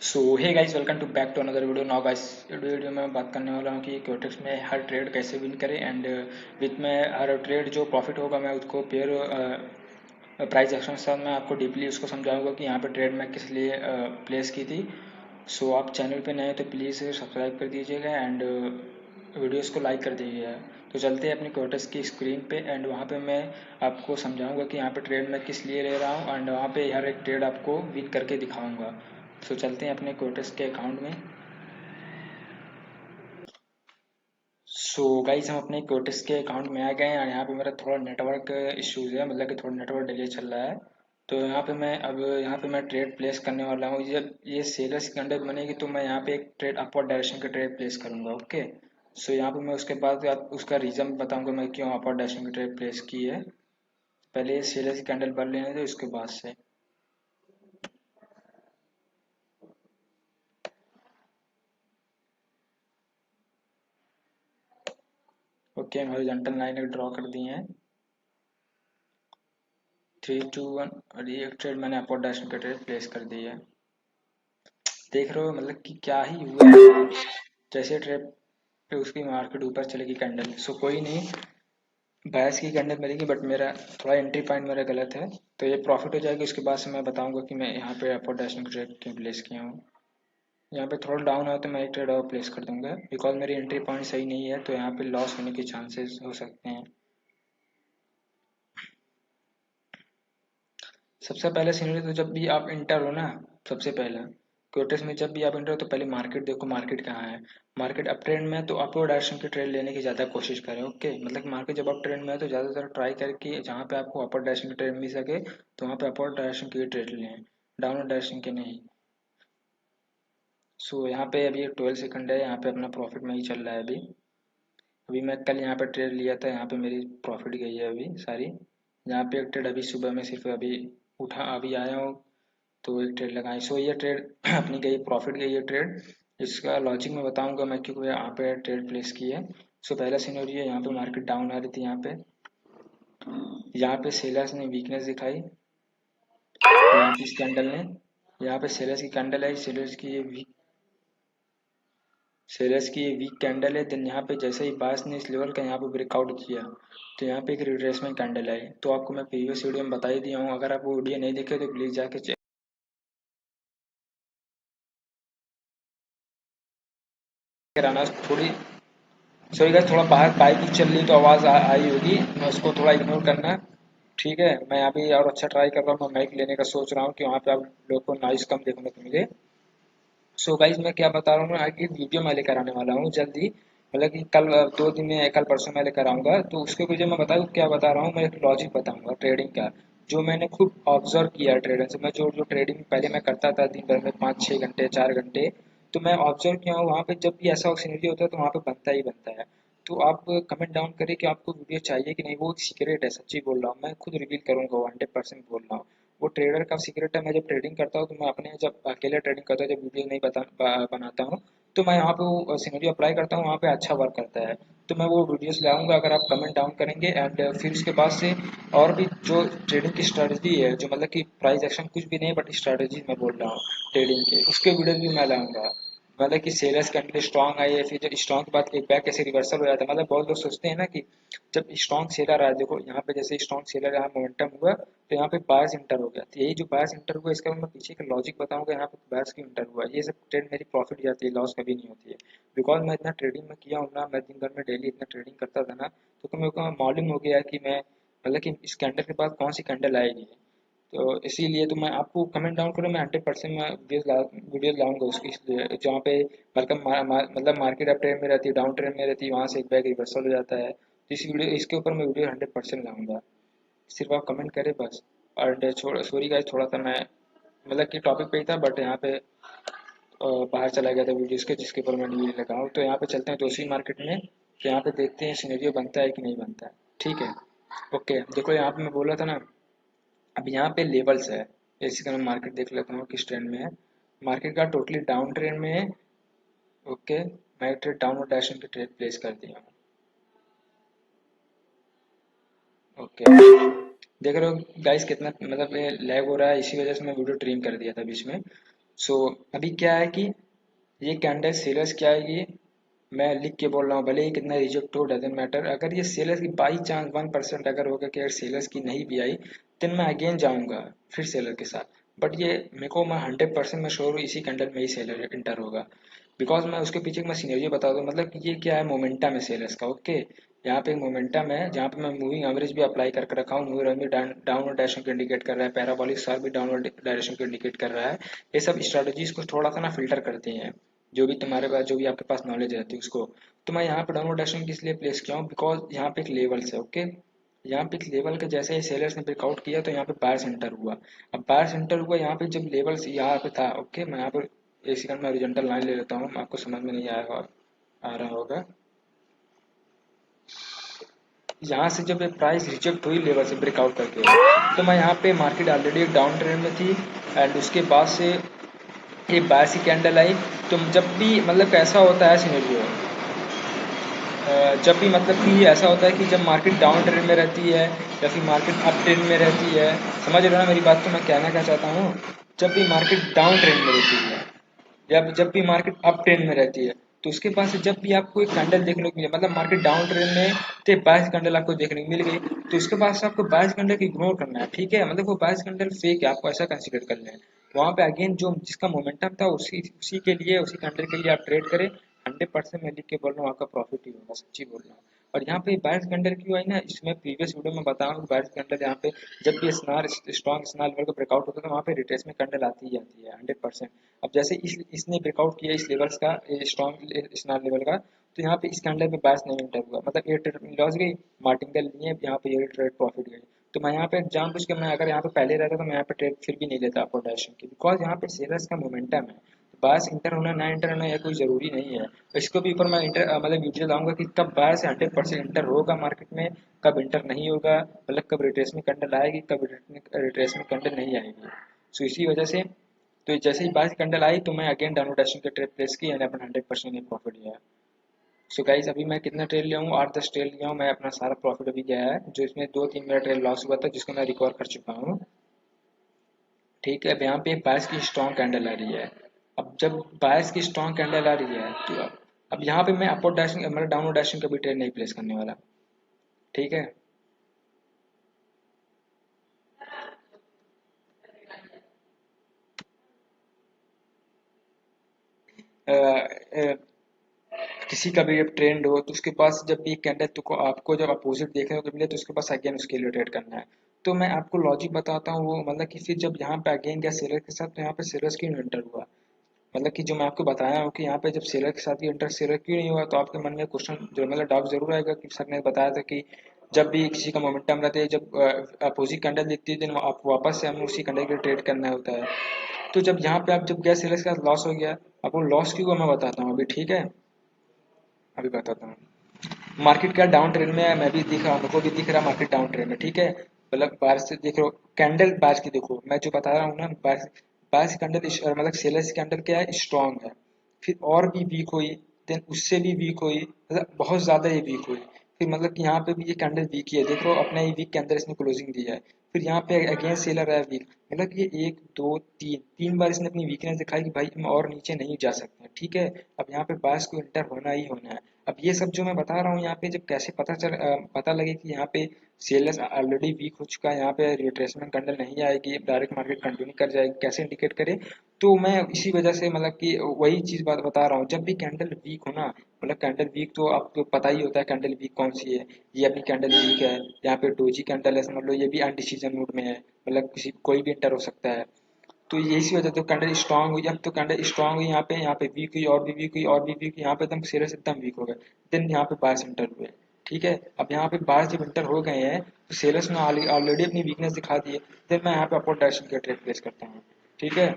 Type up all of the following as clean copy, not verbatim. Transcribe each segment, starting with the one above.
So hey guys, welcome to back to another video. Now guys, video में बात करने वाला हूँ कि क्योटेक्स में हर ट्रेड कैसे विन करें एंड विथ में हर ट्रेड जो प्रॉफिट होगा मैं उसको पेयर प्राइस एक्शन के साथ मैं आपको डीपली उसको समझाऊंगा कि यहाँ पे ट्रेड मैं किस लिए प्लेस की थी। सो आप चैनल पे नए तो प्लीज़ सब्सक्राइब कर दीजिएगा एंड वीडियोस को लाइक कर दीजिएगा। तो चलते हैं अपनी क्योटेक्स की स्क्रीन पे एंड वहाँ पे मैं आपको समझाऊंगा कि यहाँ पे ट्रेड मैं किस लिए ले रहा हूँ एंड वहाँ पे हर एक ट्रेड आपको विन करके दिखाऊंगा। सो चलते हैं अपने क्योटेक्स के अकाउंट में। सो गाइस, हम अपने क्योटेक्स के अकाउंट में आ गए हैं और यहाँ पे मेरा थोड़ा नेटवर्क इश्यूज है, मतलब कि थोड़ा नेटवर्क डिले चल रहा है। तो यहाँ पे मैं ट्रेड प्लेस करने वाला हूँ। जब ये सेलर्स की कैंडल बनेगी तो मैं यहाँ पे एक ट्रेड अपवर्ड डायरेक्शन का ट्रेड प्लेस करूँगा। ओके। सो यहाँ पे मैं उसके बाद उसका रीज़न बताऊँगा मैं क्यों अपवर्ड डायरेक्शन की ट्रेड प्लेस की है। पहले ये सेलर्स की कैंडल बन लेने दो, इसके बाद से। ओके, हम हॉरिजॉन्टल लाइन ड्रॉ कर दिए हैं। 3 2 1 और ये एक ट्रेड मैंने अपवर्ड डायरेक्शन का ट्रेड प्लेस कर दी है। देख रहे हो मतलब कि क्या ही हुआ है। जैसे ट्रेड पे उसकी मार्केट ऊपर चलेगी कैंडल, सो कोई नहीं, बायस की कैंडल मिलेगी बट मेरा थोड़ा एंट्री पॉइंट मेरा गलत है। तो ये प्रॉफिट हो जाएगी, उसके बाद से मैं बताऊंगा कि मैं यहाँ पे अपवर्ड डायरेक्शन ट्रेड क्यों प्लेस किया हूँ। यहाँ पे थोड़ा डाउन है तो मैं एक ट्रेड और प्लेस कर दूंगा बिकॉज मेरी एंट्री पॉइंट सही नहीं है, तो यहाँ पे लॉस होने के चांसेस हो सकते हैं। सबसे पहले सीनरी तो जब भी आप इंटर हो ना, सबसे पहले क्योटेस में जब भी आप इंटर हो तो पहले मार्केट देखो, मार्केट कहाँ है। मार्केट अप ट्रेंड में है तो अपवर्ड डायरेक्शन की ट्रेड लेने की ज़्यादा कोशिश करें। ओके, मतलब कि मार्केट जब अप ट्रेंड में है तो ज़्यादातर ट्राई करें कि जहाँ पे आपको अपवर्ड डायरेक्शन की ट्रेड मिल सके तो वहाँ पे अपवर्ड डायरेक्शन की ट्रेड लें, डाउनवर्ड डायरेक्शन की नहीं। सो यहाँ पे अभी 12 सेकंड है, यहाँ पे अपना प्रॉफिट में ही चल रहा है अभी। अभी मैं कल यहाँ पे ट्रेड लिया था, यहाँ पे मेरी प्रॉफिट गई है अभी सारी। यहाँ पे एक ट्रेड अभी सुबह में सिर्फ अभी उठा, अभी आया हूँ तो एक ट्रेड लगाई। सो ये ट्रेड अपनी गई, प्रॉफिट गई है ट्रेड। इसका लॉजिक मैं बताऊंगा मैं क्यों यहाँ पे ट्रेड प्लेस की है। सो पहला सिनेरियो है, यहाँ पे मार्केट डाउन आ रही थी, यहाँ पे सेलर्स ने वीकनेस दिखाई। यहाँ पे इस कैंडल ने, यहाँ पे सेलर्स की कैंडल है, सेलर्स की ये वीक कैंडल है। देन यहाँ पे जैसे ही बायर्स ने इस लेवल का यहाँ पे ब्रेकआउट किया तो यहाँ पे एक रिट्रेसमेंट कैंडल आई। तो आपको मैं प्रीवियस वीडियो में बता ही दिया हूँ, अगर आप वो वीडियो नहीं देखे तो प्लीज़ जाके चेक कराना। थोड़ी सॉरी गाइस, थोड़ा बाहर बाइक ही चल रही तो आवाज़ आई होगी, मैं उसको थोड़ा इग्नोर करना। ठीक है, मैं अभी और अच्छा ट्राई कर रहा हूँ, मैं माइक लेने का सोच रहा हूँ कि वहाँ पे आप लोग को नॉइस कम देखने को मिले। सो गाइस, मैं क्या बता रहा हूँ ना, आगे एक वीडियो मैं लेकर आने वाला हूँ जल्दी, मतलब कि कल 2 दिन में, कल परसों मैं लेकर आऊँगा। तो उसके वीडियो में बताऊँ क्या बता रहा हूँ, मैं एक लॉजिक बताऊँगा ट्रेडिंग का, जो मैंने खुद ऑब्जर्व किया है ट्रेडर से। मैं जो जो ट्रेडिंग पहले मैं करता था दिन भर में 5 6 घंटे 4 घंटे, तो मैं ऑब्जर्व किया हूँ वहाँ पे जब भी ऐसा सिनेरियो होता है तो वहाँ पे बनता ही बनता है। तो आप कमेंट डाउन करें कि आपको वीडियो चाहिए कि नहीं, वो एक सीक्रेट है, सच्ची बोल रहा हूँ, मैं खुद रिवील करूँगा, 100% बोल रहा हूँ। वो ट्रेडर का सीक्रेट है। मैं जब ट्रेडिंग करता हूँ तो मैं अपने, जब अकेले ट्रेडिंग करता हूँ, जब वीडियो नहीं बनाता हूँ, तो मैं यहाँ पे वो सिनेरियो अप्लाई करता हूँ, वहाँ पे अच्छा वर्क करता है। तो मैं वो वीडियोस ले आऊँगा अगर आप कमेंट डाउन करेंगे एंड फिर उसके बाद से और भी जो ट्रेडिंग की स्ट्रेटजी है, जो मतलब कि प्राइस एक्शन कुछ भी नहीं बट स्ट्रेटजी मैं बोल रहा हूँ ट्रेडिंग के, उसके वीडियो भी मैं लाऊंगा। मतलब कि सेलर्स कैंडल स्ट्रॉन्ग आई है, फिर जब स्ट्रॉन्ग के बाद एक बैक कैसे रिवर्सल हो जाता है। मतलब बहुत लोग सोचते हैं ना कि जब स्ट्रॉन्ग सेलर आया, देखो यहाँ पे जैसे स्ट्रॉन्ग सेलर यहाँ मोमेंटम हुआ तो यहाँ पे बायर्स इंटर हो गया। तो यही जो बायर्स इंटर हुआ इसका मैं पीछे का लॉजिक बताऊंगा, यहाँ पे बायर्स क्यों इंटर हुआ। ये सब ट्रेड मेरी प्रॉफिट जाती है, लॉस कभी नहीं होती है। बिकॉज मैं इतना ट्रेडिंग में किया हूँ ना, मैं दिन भर में डेली इतना ट्रेडिंग करता था ना, तो मेरे को मालूम हो गया कि मैं, मतलब कि इस कैंडल के बाद कौन सी कैंडल आएगी। तो इसीलिए तो मैं आपको कमेंट डाउन करूँ, मैं 100% मैं वीडियोज लाऊंगा उसकी, इसलिए जहाँ पे मतलब मार्केट अप ट्रेंड में रहती है, डाउन ट्रेंड में रहती है, वहाँ से एक बैग रिवर्सल हो जाता है। तो इस वीडियो, इसके ऊपर मैं वीडियो 100% लाऊंगा, सिर्फ आप कमेंट करें बस। और सॉरी गाइस, थोड़ा सा मैं मतलब कि टॉपिक पे ही था बट यहाँ पे बाहर चला गया था वीडियोस के, जिसके ऊपर मैं वीडियो लगा हूँ। तो यहाँ पे चलते हैं दूसरी मार्केट में, तो यहाँ पे देखते हैं सिनेरियो बनता है कि नहीं बनता है। ठीक है, ओके। देखो यहाँ पे मैं बोला था ना, अब यहाँ पे लेवल्स है। जैसे कि मैं मार्केट देख लेता हूँ किस ट्रेंड में है। मार्केट का टोटली डाउन ट्रेंड में है। ओके, मैं ट्रेड डाउनवर्ड डायरेक्शन की ट्रेड प्लेस कर दिया हूँ। ओके, देख रहे हो गाइस कितना मतलब लैग हो रहा है, इसी वजह से मैं वीडियो ट्रिम कर दिया था बीच में। सो अभी क्या है कि ये कैंडल सेलर्स क्या है, ये मैं लिख के बोल रहा हूँ, भले ही कितना रिजेक्ट हो डजेंट मैटर। अगर ये सेलर्स की बाई चांस 1% अगर होगा कि अगर सेलर्स की नहीं भी आई, देन मैं अगेन जाऊंगा फिर सेलर के साथ। बट ये मेरे को, मैं 100% मैं श्योर हूँ इसी कैंडल में ही सेलर इंटर होगा। बिकॉज मैं उसके पीछे मैं सीनरियो बता दूँ, मतलब कि ये क्या है, मोमेंटम है सेलर्स का। ओके, यहाँ पे एक मोमेंटम है जहाँ पे मैं मूविंग एवरेज भी अप्लाई करके रखा हूँ। मूविंग एवरेज डाउनवर्ड डायरेक्शन को इंडिकेट कर रहा है, पैराबोलिक स्टार भी डाउनवर्ड डायरेक्शन को इंडिकेट कर रहा है। ये सब स्ट्रेटजीज को थोड़ा सा ना फिल्टर करते हैं, जो भी तुम्हारे पास, जो भी आपके पास नॉलेज रहती है उसको। तो मैं यहाँ पे डाउनवर्ड डायरेक्शन किस लिए प्लेस किया हूँ, बिकॉज यहाँ पे एक लेवल्स है। ओके, यहाँ पे एक लेवल के जैसे ही सेलर्स ने ब्रेकआउट किया तो यहाँ पे बायर सेंटर हुआ। अब बायर सेंटर हुआ यहाँ पे, जब लेवल्स यहाँ पे था। ओके, मैं यहाँ पे एक सेकंड में हॉरिजॉन्टल लाइन ले लेता हूँ, आपको समझ में नहीं आएगा, आ रहा होगा। यहाँ से जब ये प्राइस रिजेक्ट हुई लेवल से ब्रेकआउट करके, तो मैं यहाँ पे, मार्केट ऑलरेडी एक डाउन ट्रेंड में थी, एंड उसके बाद से ये बाय सी कैंडल आई। तो जब भी मतलब कैसा होता है सिनेरियो, जब भी मतलब कि ऐसा होता है कि जब मार्केट डाउन ट्रेंड में रहती है या फिर मार्केट अप ट्रेंड में रहती है, समझ रहे हो ना मेरी बात को मैं कहना क्या चाहता हूँ। जब भी मार्केट डाउन ट्रेंड में रहती है या जब भी मार्केट अप ट्रेंड में रहती है, तो उसके पास से जब भी आपको एक कैंडल देखने को मिले, मतलब मार्केट डाउन ट्रेंड में तो 22 कैंडल आपको देखने को मिल गई, तो उसके पास से आपको 22 कैंडल इग्नोर करना है। ठीक है, मतलब वो 22 कैंडल फेक है, आपको ऐसा कंसिडर कर लें। वहाँ पे अगेन जो जिसका मोमेंटम था उसी उसी के लिए, उसी कैंडल के लिए आप ट्रेड करें। 100% मैं लिख के बोल रहा हूँ, आपका प्रॉफिट ही होगा, सच्ची बोल रहा हूँ। और यहाँ पे 22 कैंडल क्यों आई ना, इसमें प्रीवियस वीडियो में बताया हूँ। 22 कैंडल यहाँ पे जब भी स्ट्रॉन्ग स्नैल लेवल को ब्रेकआउट होता है तो वहाँ पे रिट्रेसमेंट कैंडल आती ही आती है 100%। अब जैसे इसने ब्रेकआउट किया इस लेवल्स का, स्ट्रॉन्ग स्नैल लेवल का, तो यहाँ पे इस कैंडल में बायस नहीं एंटर हुआ, मतलब ये ट्रेड लॉस गई, मार्टिंगल लिए यहाँ पे ये ट्रेड प्रॉफिट गई। तो मैं यहाँ पे जानबूझ के, मैं अगर यहाँ पे पहले रहता तो मैं यहाँ पे ट्रेड फिर भी नहीं लेता अपर डायरेक्शन की, बिकॉज यहाँ पे सेलर्स का मोमेंटम है। बायस इंटर होना ना इंटर होना यह कोई जरूरी नहीं है। इसको भी ऊपर मैं इंटर मतलब वीडियो लाऊंगा कि कब बायस 100% इंटर होगा मार्केट में, कब इंटर नहीं होगा, मतलब कब रिट्रेसमेंट कैंडल आएगी, कब रिट्रेसमेंट कैंडल नहीं आएगी। सो इसी वजह से, तो जैसे ही बायस कैंडल आई तो मैं अगेन डाउनवर्ड डायरेक्शन के ट्रेड प्लेस की, यानी अपना 100% प्रॉफिट लिया। सो गाइस अभी मैं कितना ट्रेड लिया हूँ, 8-10 ट्रेड लिया हूँ मैं, अपना सारा प्रॉफिट अभी गया है, जो इसमें 2-3 मेरा ट्रेड लॉस हुआ था जिसको मैं रिकवर कर चुका हूँ। ठीक है, अब यहाँ पे बायस की स्ट्रॉन्ग कैंडल आ रही है। अब जब बायस की स्ट्रॉन्ग कैंडल आ रही है तो अब यहाँ पे मैं अपवर्ड डैशिंग मतलब डाउनवर्ड डैशिंग का भी ट्रेड नहीं प्लेस करने वाला। ठीक है, अ, अ, किसी का भी जब ट्रेंड हो तो उसके पास जब भी कैंडल तो आपको जब अपोजिट देखने को मिले तो उसके पास अगेन उसके लिए ट्रेड करना है। तो मैं आपको लॉजिक बताता हूँ, वो मतलब कि फिर जब यहाँ पे अगेन गया सेलर के साथ, तो यहाँ पे सेलर्स क्यों एंटर हुआ, मतलब कि जो मैं आपको बताया हूँ कि यहाँ पे जब सेलर के साथ ही इंटर सेलर क्यों नहीं हुआ, तो आपके मन में क्वेश्चन जो मतलब डाउट जरूर आएगा कि सर ने बताया था कि जब भी किसी का मोमेंटम रहता है, जब अपोजिट कैंडल दिखती है देन आप वापस से हमें उसी कैंडल के ट्रेड करना होता है। तो जब यहाँ पे आप जब गए सेलर के साथ लॉस हो गया, आपको लॉस क्यों हुआ मैं बताता हूँ अभी। ठीक है, अभी बताता हूँ। मार्केट क्या डाउन ट्रेंड में है, मैं भी दिख रहा हूँ, हमको भी दिख रहा है मार्केट डाउन ट्रेंड में। ठीक है, मतलब बाहर से देख लो कैंडल, बाहर की देखो, मैं जो बता रहा हूँ ना, बाहर बाहर की कैंडल मतलब सेलर्स की कैंडल क्या है, स्ट्रांग है। फिर और भी वीक हुई, देन उससे भी वीक हुई, मतलब बहुत ज्यादा ही वीक हुई। फिर मतलब कि यहाँ पे भी ये कैंडल वीक ही है, देख लो अपना ही वीक के अंदर इसने क्लोजिंग दी है। फिर यहाँ पे अगेन सेलर है वीक, मतलब कि ये एक दो तीन तीन बार इसने अपनी वीकनेस दिखाई कि भाई हम और नीचे नहीं जा सकते। ठीक है, अब यहाँ पे बायस को इंटर होना ही होना है। अब ये सब जो मैं बता रहा हूँ यहाँ पे, जब कैसे पता लगे कि यहाँ पे सेलर्स ऑलरेडी वीक हो चुका है, यहाँ पे रिट्रेसमेंट कैंडल नहीं आएगी, डायरेक्ट मार्केट कंटिन्यू कर जाएगी, कैसे इंडिकेट करे। तो मैं इसी वजह से मतलब कि वही चीज बात बता रहा हूँ, जब भी कैंडल वीक हो ना, मतलब कैंडल वीक तो आपको पता ही होता है कैंडल वीक कौन सी है। ये अपनी कैंडल वीक है, यहाँ पे डोजी कैंडल है, समझ लो ये भी अनडिसीजन मूड में है, मतलब किसी कोई भी इंटर हो सकता है। तो ये इसी वजह, तो कैंडल स्ट्रांग हुई, अब तो कैंडल स्ट्रांग हुई, यहाँ पे वीक हुई और भी वीक हुई और भी वीक हुई, यहाँ पे एकदम सीरियस एकदम वीक हो गए। देन यहाँ पे बायर्स एंटर हुए। ठीक है, अब यहाँ पे बायर्स जब एंटर हो गए हैं तो सेलर्स ने ऑलरेडी अपनी वीकनेस दिखा दी है। देन मैं यहाँ पे अपवर्ड डायरेक्शन का ट्रेड प्लेस करता हूँ। ठीक है,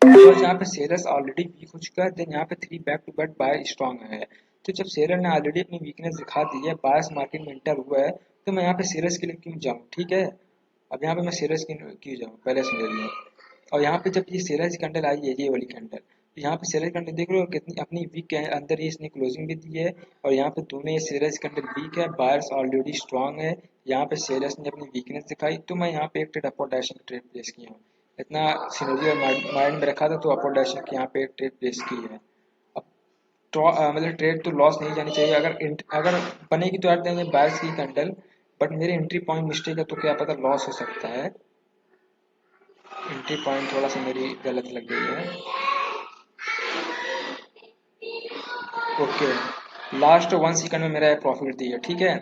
बिकॉज यहाँ पे सेलर्स ऑलरेडी वीक हो चुका है, देन यहाँ पे 3 back to back buy strong है। तो जब सेलर ने ऑलरेडी अपनी वीकनेस दिखा दी है, बायर्स मार्केट में एंटर हुआ है, तो मैं यहाँ पे सेलर्स के लिए क्यों जाऊँ। ठीक है, अब यहाँ पे मैं सेलर्स क्यों जाऊँ, पहले समझ लीजिए। और यहाँ पे जब ये सेलर कैंडल आई है, ये वाली कैंडल, तो यहाँ पे सेलर कैंडल देख रहे हो कितनी अपनी वीक के अंदर ही इसने क्लोजिंग भी दी है। और यहाँ पे दोनों ये सेलर्स कैंडल वीक है, बायर्स ऑलरेडी स्ट्रांग है, यहाँ पे सेलर्स ने अपनी वीकनेस दिखाई, तो मैं यहाँ पे एक trade upper direction trade place किया हूँ। इतना सिनेरियो माइंड में रखा था, तो अपोलो डायरेक्शन की यहाँ पे ट्रेड प्लेस की है। अब मतलब ट्रेड तो लॉस नहीं जानी चाहिए, अगर बनेगी तो यार देंगे बायर्स की कैंडल, बट मेरे एंट्री पॉइंट मिस्टेक है तो क्या पता लॉस हो सकता है। एंट्री पॉइंट थोड़ा सा मेरी गलत लग गई है। ओके, लास्ट 1 सेकंड में मेरा प्रॉफिट दी है, ठीक है।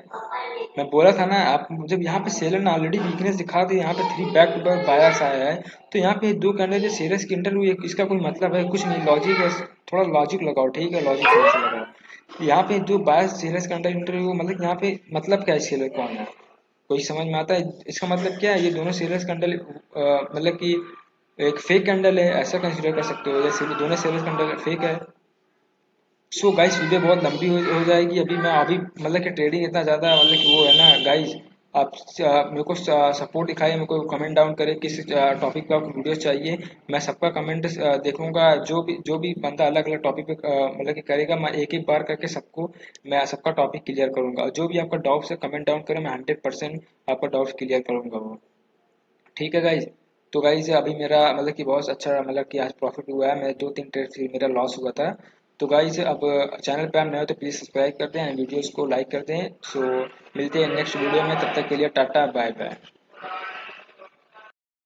मैं बोला था ना, आप जब यहाँ पे सेलर ने ऑलरेडी वीकनेस दिखा दी, यहाँ पे 3 बैक टू बैक बायर्स आया है, तो यहाँ पे 2 कैंडल जो सीरियस कैंडल हुई है, इसका कोई मतलब है कुछ नहीं। लॉजिक है, थोड़ा लॉजिक लगाओ, ठीक है, लॉजिक थोड़ा सा लगाओ। यहाँ पे जो बायर्स सीरियस कैंडल इंटरव्यू, मतलब यहाँ पे मतलब क्या है, सेलर कौन है, कोई समझ में आता है इसका मतलब क्या है? ये दोनों सीरियस कैंडल मतलब कि एक फेक कैंडल है, ऐसा कंसिडर कर सकते हो, जैसे दोनों सीरियस कैंडल फेक है। सो गाइस वीडियो बहुत लंबी हो जाएगी, अभी मैं अभी मतलब कि ट्रेडिंग इतना ज़्यादा मतलब कि वो है ना गाइस। आप मेरे को सपोर्ट दिखाइए, मेरे को कमेंट डाउन करें किस टॉपिक पे आपको वीडियोस चाहिए। मैं सबका कमेंट देखूंगा, जो भी बंदा अलग अलग टॉपिक पे मतलब कि करेगा, मैं एक एक बार करके सबको, मैं सबका टॉपिक क्लियर करूंगा। जो भी आपका डाउट्स है कमेंट डाउन करें, मैं 100% आपका डाउट्स क्लियर करूंगा वो, ठीक है गाइज। तो गाइज अभी मेरा मतलब कि बहुत अच्छा मतलब कि आज प्रॉफिट हुआ है, मैं 2-3 ट्रेड से मेरा लॉस हुआ था। तो गाइज अब चैनल पे आप नए हो तो प्लीज़ सब्सक्राइब कर दें एंड वीडियोस को लाइक कर दें। सो मिलते हैं नेक्स्ट वीडियो में, तब तक के लिए टाटा बाय बाय।